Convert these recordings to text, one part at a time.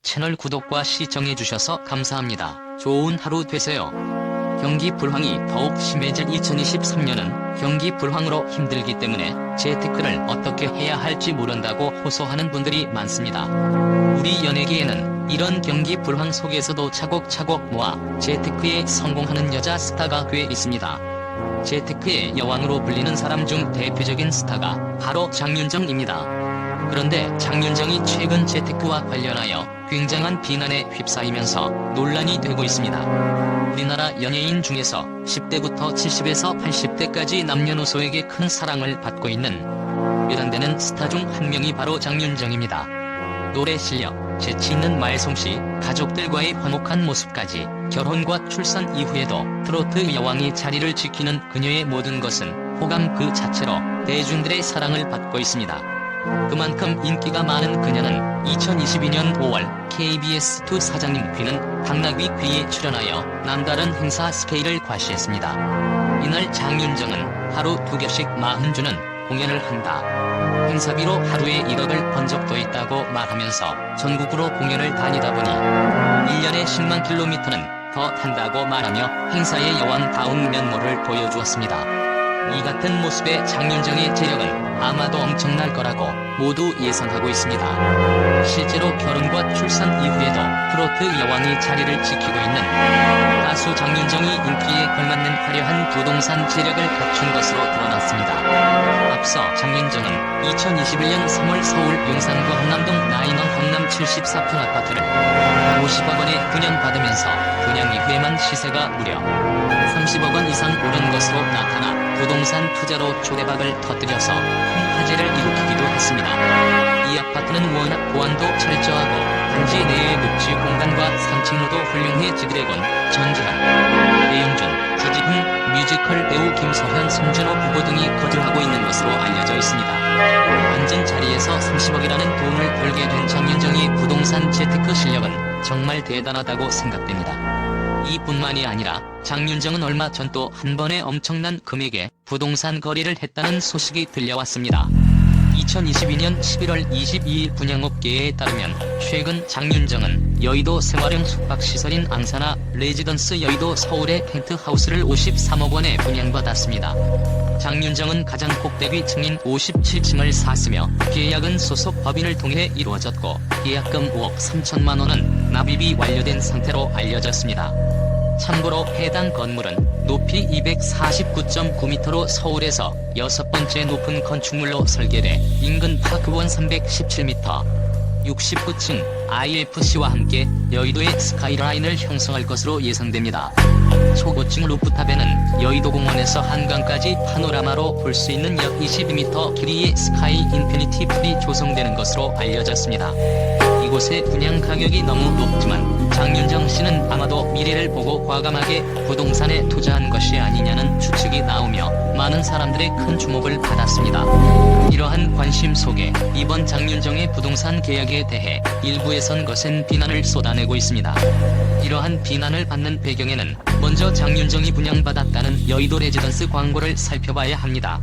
채널 구독과 시청해주셔서 감사합니다. 좋은 하루 되세요. 경기 불황이 더욱 심해질 2023년은 경기 불황으로 힘들기 때문에 재테크를 어떻게 해야 할지 모른다고 호소하는 분들이 많습니다. 우리 연예계에는 이런 경기 불황 속에서도 차곡차곡 모아 재테크에 성공하는 여자 스타가 꽤 있습니다. 재테크의 여왕으로 불리는 사람 중 대표적인 스타가 바로 장윤정입니다. 그런데 장윤정이 최근 재테크와 관련하여 굉장한 비난에 휩싸이면서 논란이 되고 있습니다. 우리나라 연예인 중에서 10대부터 70에서 80대까지 남녀노소에게 큰 사랑을 받고 있는 외람되는 스타 중 한 명이 바로 장윤정입니다. 노래 실력, 재치 있는 말솜씨, 가족들과의 화목한 모습까지 결혼과 출산 이후에도 트로트 여왕이 자리를 지키는 그녀의 모든 것은 호감 그 자체로 대중들의 사랑을 받고 있습니다. 그만큼 인기가 많은 그녀는 2022년 5월 KBS2 사장님 귀는 당나귀 귀에 출연하여 남다른 행사 스케일을 과시했습니다. 이날 장윤정은 하루 2개씩 40주는 공연을 한다. 행사비로 하루에 1억을 번 적도 있다고 말하면서 전국으로 공연을 다니다 보니 1년에 10만 킬로미터는 더 탄다고 말하며 행사의 여왕다운 면모를 보여주었습니다. 이 같은 모습의 장윤정의 재력은 아마도 엄청날 거라고 모두 예상하고 있습니다. 실제로 결혼과 출산 이후에도 트로트 여왕이 자리를 지키고 있는 가수 장윤정이 인기에 걸맞는 화려한 부동산 재력을 갖춘 것으로 드러났습니다. 앞서 장윤정은 2021년 3월 서울 용산구 한남동 나인원 강남 74평 아파트를 50억 원에 분양받으면서 분양 이후에만 시세가 무려 30억 원 이상 오른 것으로 나타나 부동산 투자로 초대박을 터뜨려서 큰 화제를 일으키기도 했습니다. 이 아파트는 워낙 보안도 철저하고 단지 내의 녹지 공간과 3층로도 훌륭해 지드래곤, 전지현, 배용준, 주지훈, 뮤지컬 배우 김소현, 송준호 부부 등이 거주하고 있는 것으로 알려져 있습니다. 앉은 자리에서 30억이라는 돈을 벌게 된 장윤정의 부동산 재테크 실력은 정말 대단하다고 생각됩니다. 이뿐만이 아니라 장윤정은 얼마 전 또 한 번에 엄청난 금액의 부동산 거래를 했다는 소식이 들려왔습니다. 2022년 11월 22일 분양업계에 따르면 최근 장윤정은 여의도 생활형 숙박시설인 앙사나 레지던스 여의도 서울의 펜트하우스를 53억 원에 분양받았습니다. 장윤정은 가장 꼭대기 층인 57층을 샀으며 계약은 소속 법인을 통해 이루어졌고 계약금 5억 3천만 원은 납입이 완료된 상태로 알려졌습니다. 참고로 해당 건물은 높이 249.9m로 서울에서 6번째 높은 건축물로 설계돼 인근 파크원 317m, 69층 IFC와 함께 여의도의 스카이라인을 형성할 것으로 예상됩니다. 초고층 루프탑에는 여의도공원에서 한강까지 파노라마로 볼 수 있는 약 22m 길이의 스카이 인피니티 풀이 조성되는 것으로 알려졌습니다. 이곳의 분양 가격이 너무 높지만 장윤정 씨는 아마도 미래를 보고 과감하게 부동산에 투자한 것이 아니냐는 추측이 나오며 많은 사람들의 큰 주목을 받았습니다. 이러한 관심 속에 이번 장윤정의 부동산 계약에 대해 일부에선 거센 비난을 쏟아내고 있습니다. 이러한 비난을 받는 배경에는 먼저 장윤정이 분양받았다는 여의도 레지던스 광고를 살펴봐야 합니다.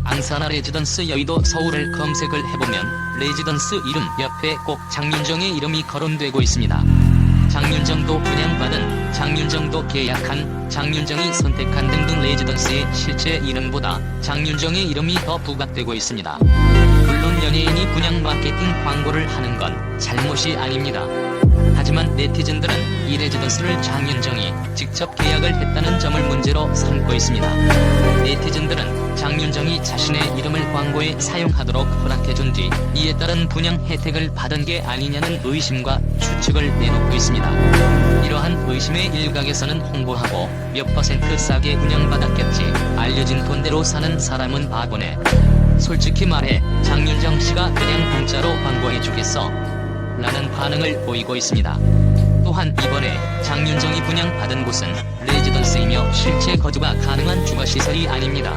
앙사나 레지던스 여의도 서울을 검색을 해보면 레지던스 이름 옆에 꼭 장윤정의 이름이 거론되고 있습니다. 장윤정도 분양받은, 장윤정도 계약한, 장윤정이 선택한 등등 레지던스의 실제 이름보다 장윤정의 이름이 더 부각되고 있습니다. 물론 연예인이 분양 마케팅 광고를 하는 건 잘못이 아닙니다. 하지만 네티즌들은 이 레지던스를 장윤정이 직접 계약을 했다는 점을 문제로 삼고 있습니다. 네티즌들은 장윤정이 자신의 이름을 광고에 사용하도록 허락해준 뒤 이에 따른 분양 혜택을 받은 게 아니냐는 의심과 추측을 내놓고 있습니다. 이러한 의심의 일각에서는 홍보하고 몇 퍼센트 싸게 분양받았겠지, 알려진 돈대로 사는 사람은 바보네, 솔직히 말해 장윤정 씨가 그냥 공짜로 광고해주겠어? 라는 반응을 보이고 있습니다. 또한 이번에 장윤정이 분양받은 곳은 레지던스이며 실제 거주가 가능한 주거시설이 아닙니다.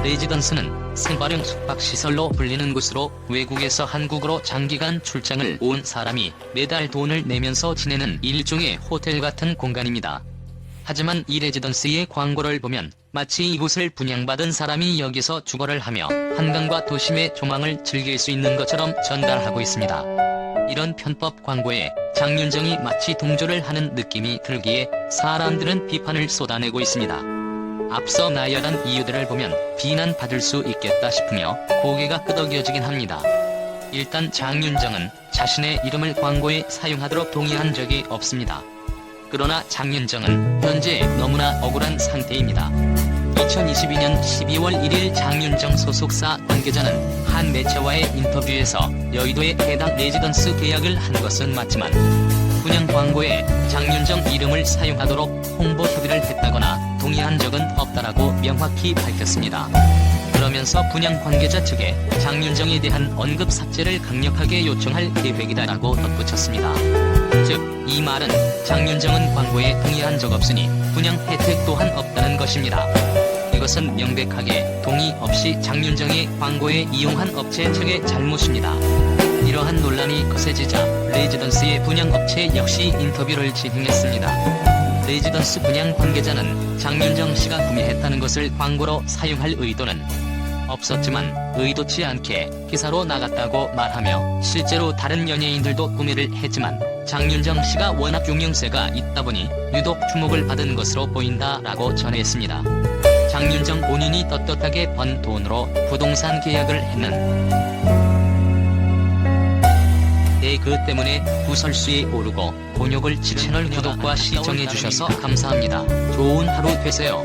레지던스는 생활형 숙박시설로 불리는 곳으로 외국에서 한국으로 장기간 출장을 온 사람이 매달 돈을 내면서 지내는 일종의 호텔 같은 공간입니다. 하지만 이 레지던스의 광고를 보면 마치 이곳을 분양받은 사람이 여기서 주거를 하며 한강과 도심의 조망을 즐길 수 있는 것처럼 전달하고 있습니다. 이런 편법 광고에 장윤정이 마치 동조를 하는 느낌이 들기에 사람들은 비판을 쏟아내고 있습니다. 앞서 나열한 이유들을 보면 비난받을 수 있겠다 싶으며 고개가 끄덕여지긴 합니다. 일단 장윤정은 자신의 이름을 광고에 사용하도록 동의한 적이 없습니다. 그러나 장윤정은 현재 너무나 억울한 상태입니다. 2022년 12월 1일 장윤정 소속사 관계자는 한 매체와의 인터뷰에서 여의도에 해당 레지던스 계약을 한 것은 맞지만 분양 광고에 장윤정 이름을 사용하도록 홍보 협의를 했다거나 동의한 적은 없다라고 명확히 밝혔습니다. 그러면서 분양 관계자 측에 장윤정에 대한 언급 삭제를 강력하게 요청할 계획이다라고 덧붙였습니다. 즉, 이 말은 장윤정은 광고에 동의한 적 없으니 분양 혜택 또한 없다는 것입니다. 이것은 명백하게 동의 없이 장윤정의 광고에 이용한 업체 측의 잘못입니다. 이러한 논란이 거세지자 레지던스의 분양업체 역시 인터뷰를 진행했습니다. 레지던스 분양 관계자는 장윤정 씨가 구매했다는 것을 광고로 사용할 의도는 없었지만 의도치 않게 기사로 나갔다고 말하며 실제로 다른 연예인들도 구매를 했지만 장윤정 씨가 워낙 유명세가 있다 보니 유독 주목을 받은 것으로 보인다라고 전했습니다. 장윤정 본인이 떳떳하게 번 돈으로 부동산 계약을 했는데 그 때문에 구설수에 오르고 곤욕을 치른 채널 구독과 시청해주셔서 감사합니다. 좋은 하루 되세요.